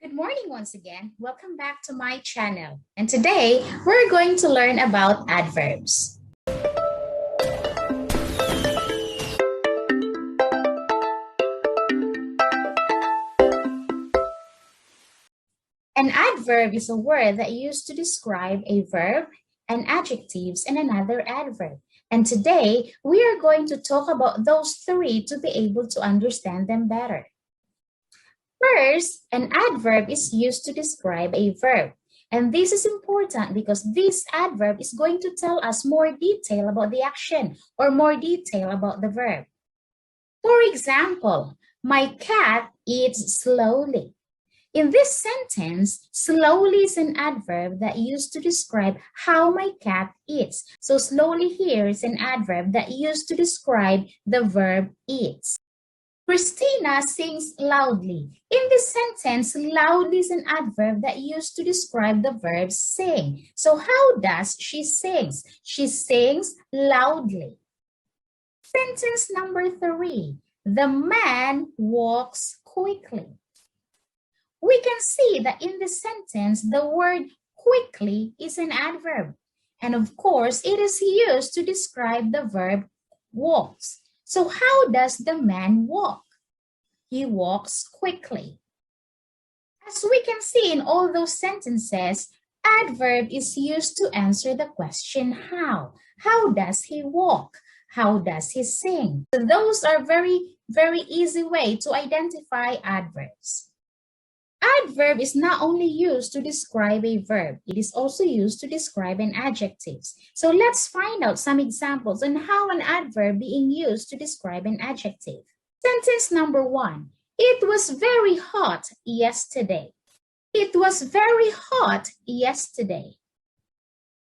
Good morning once again. Welcome back to my channel. And today we're going to learn about adverbs. An adverb is a word that used to describe a verb, an adjectives, and another adverb. And today we are going to talk about those three to be able to understand them better. First, an adverb is used to describe a verb. And this is important because this adverb is going to tell us more detail about the action or more detail about the verb. For example, my cat eats slowly. In this sentence, slowly is an adverb that used to describe how my cat eats. So slowly here is an adverb that used to describe the verb eats. Christina sings loudly. In this sentence, loudly is an adverb that used to describe the verb sing. So how does she sing? She sings loudly. Sentence number 3. The man walks quickly. We can see that in this sentence, the word quickly is an adverb. And of course, it is used to describe the verb walks. So how does the man walk? He walks quickly. As we can see in all those sentences, adverb is used to answer the question how. How does he walk? How does he sing? So those are very easy way to identify adverbs. Adverb is not only used to describe a verb, it is also used to describe an adjective. So let's find out some examples on how an adverb being used to describe an adjective. Sentence number 1. It was very hot yesterday. It was very hot yesterday.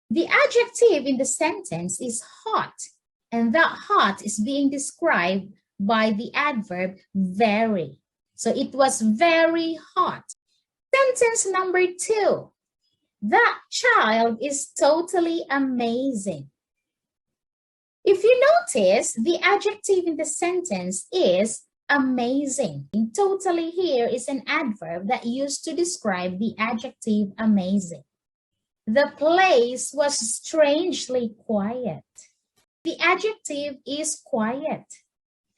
The adjective in the sentence is hot, and that hot is being described by the adverb very. So it was very hot. Sentence number 2. That child is totally amazing. If you notice, the adjective in the sentence is amazing. Totally here is an adverb that used to describe the adjective amazing. The place was strangely quiet. The adjective is quiet.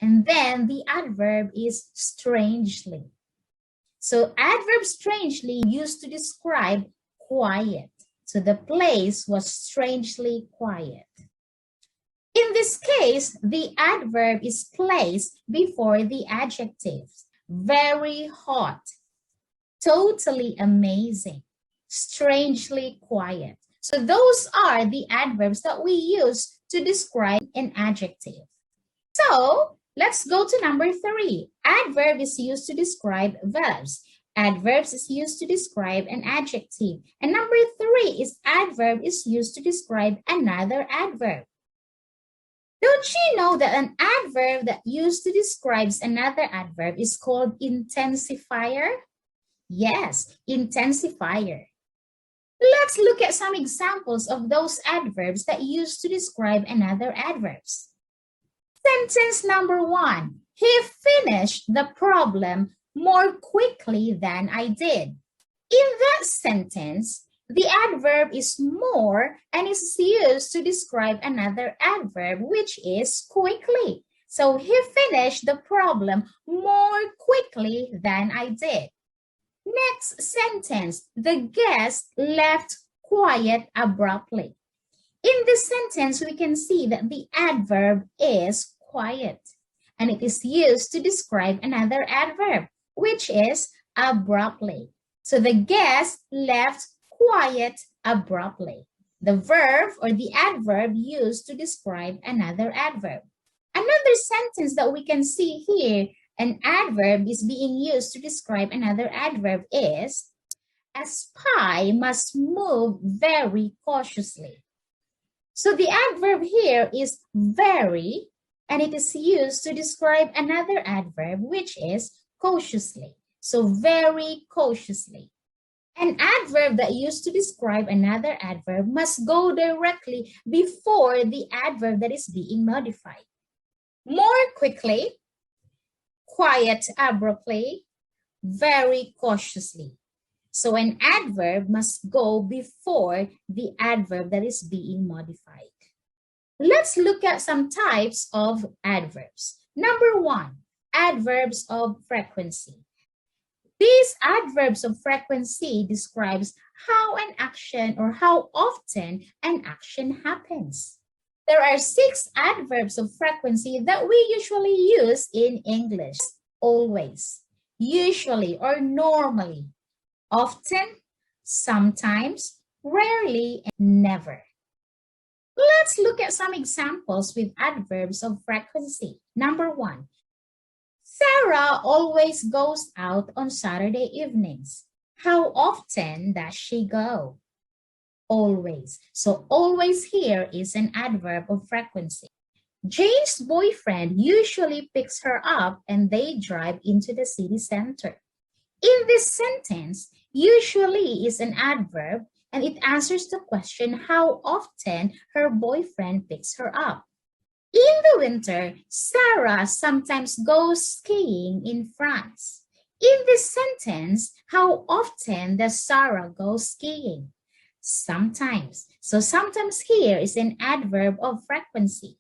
And then the adverb is strangely. So adverb strangely used to describe quiet. So the place was strangely quiet. In this case, the adverb is placed before the adjectives. Very hot, totally amazing, strangely quiet. So those are the adverbs that we use to describe an adjective. So let's go to number 3. Adverb is used to describe verbs. Adverbs is used to describe an adjective. And number 3 is adverb is used to describe another adverb. Don't you know that an adverb that used to describe another adverb is called intensifier? Yes, intensifier. Let's look at some examples of those adverbs that used to describe another adverbs. Sentence number 1. He finished the problem more quickly than I did. In that sentence, the adverb is more and is used to describe another adverb, which is quickly. So he finished the problem more quickly than I did. Next sentence, the guest left quiet abruptly. In this sentence, we can see that the adverb is quiet, and it is used to describe another adverb, which is abruptly. So the guest left quiet abruptly. The verb or the adverb used to describe another adverb. Another sentence that we can see here, an adverb is being used to describe another adverb is, a spy must move very cautiously. So the adverb here is very, and it is used to describe another adverb, which is cautiously. So very cautiously. An adverb that used to describe another adverb must go directly before the adverb that is being modified. More quickly, quiet abruptly, very cautiously. So an adverb must go before the adverb that is being modified. Let's look at some types of adverbs. Number one, adverbs of frequency. These adverbs of frequency describes how an action or how often an action happens. There are 6 adverbs of frequency that we usually use in English. Always, usually or normally, often, sometimes, rarely, and never. Let's look at some examples with adverbs of frequency. Number 1, Sarah always goes out on Saturday evenings. How often does she go? Always. So always here is an adverb of frequency. Jane's boyfriend usually picks her up and they drive into the city center. In this sentence, usually is an adverb and it answers the question how often her boyfriend picks her up. In the winter, Sarah sometimes goes skiing in France. In this sentence, how often does Sarah go skiing? Sometimes. So sometimes here is an adverb of frequency.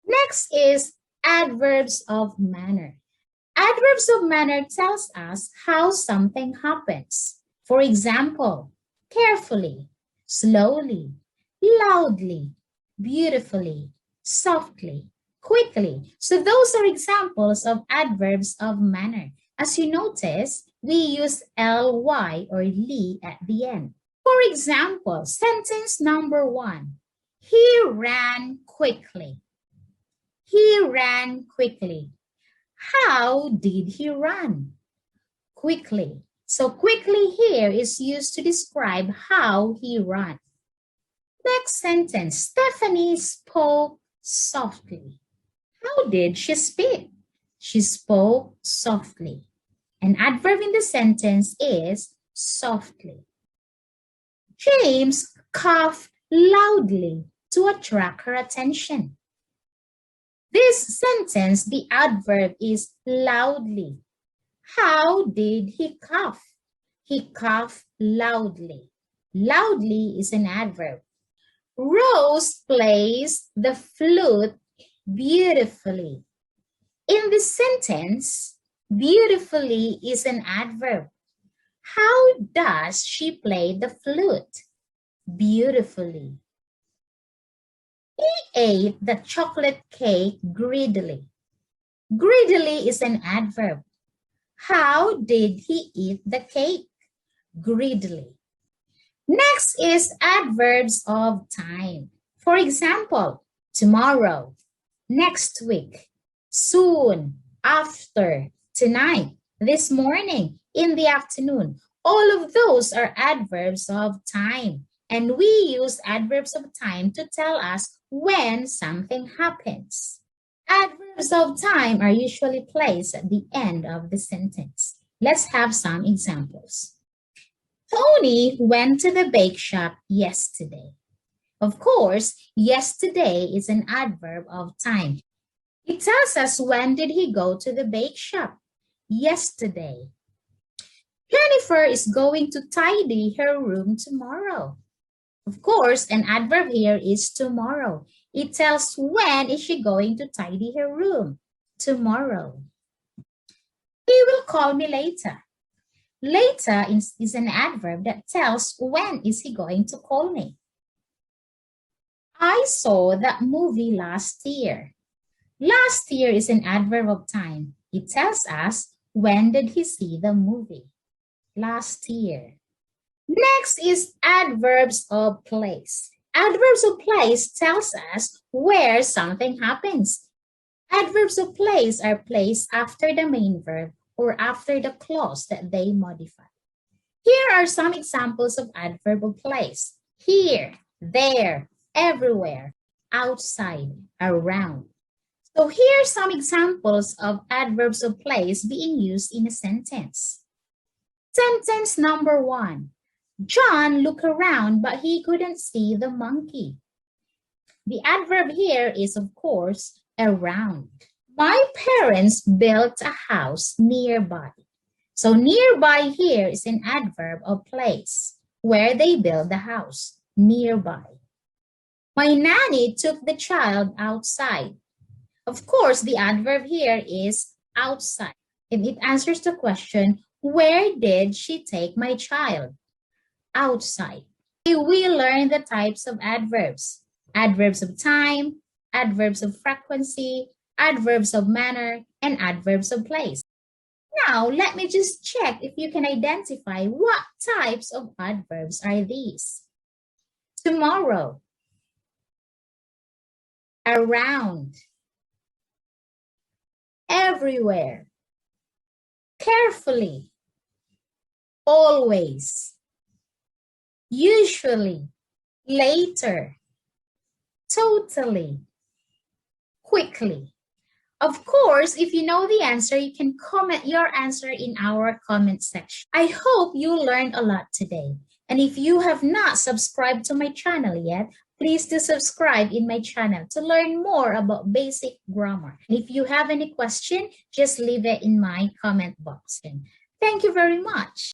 Next is adverbs of manner. Adverbs of manner tells us how something happens. For example, carefully, slowly, loudly, beautifully, softly, quickly. So those are examples of adverbs of manner. As you notice, we use ly or li at the end. For example, sentence number 1, he ran quickly. He ran quickly. How did he run? Quickly. So quickly here is used to describe how he ran. Next sentence, Stephanie spoke softly. How did she speak? She spoke softly. An adverb in the sentence is softly. James coughed loudly to attract her attention. This sentence, the adverb is loudly. How did he cough? He coughed loudly. Loudly is an adverb. Rose plays the flute beautifully. In this sentence, beautifully is an adverb. How does she play the flute? Beautifully. He ate the chocolate cake greedily. Greedily is an adverb. How did he eat the cake? Greedily. Next is adverbs of time. For example, tomorrow, next week, soon, after, tonight, this morning, in the afternoon. All of those are adverbs of time. And we use adverbs of time to tell us when something happens. Adverbs of time are usually placed at the end of the sentence. Let's have some examples. Tony went to the bake shop yesterday. Of course, yesterday is an adverb of time. It tells us when did he go to the bake shop? Yesterday. Jennifer is going to tidy her room tomorrow. Of course, an adverb here is tomorrow. It tells when is she going to tidy her room? Tomorrow. He will call me later. Later is an adverb that tells when is he going to call me. I saw that movie last year. Last year is an adverb of time. It tells us when did he see the movie? Last year. Next is adverbs of place. Adverbs of place tells us where something happens. Adverbs of place are placed after the main verb or after the clause that they modify. Here are some examples of adverb of place. Here, there, everywhere, outside, around. So here are some examples of adverbs of place being used in a sentence. Sentence number 1. John looked around, but he couldn't see the monkey. The adverb here is, of course, around. My parents built a house nearby. So nearby here is an adverb of place, where they build the house, nearby. My nanny took the child outside. Of course, the adverb here is outside. And it answers the question, where did she take my child? Outside. We learn the types of adverbs. Adverbs of time, adverbs of frequency, adverbs of manner, and adverbs of place. Now, let me just check if you can identify what types of adverbs are these. Tomorrow, around, everywhere, carefully, always, usually, later, totally, quickly. Of course, if you know the answer, you can comment your answer in our comment section. I hope you learned a lot today. And if you have not subscribed to my channel yet, please do subscribe in my channel to learn more about basic grammar. And if you have any question, just leave it in my comment box. And thank you very much.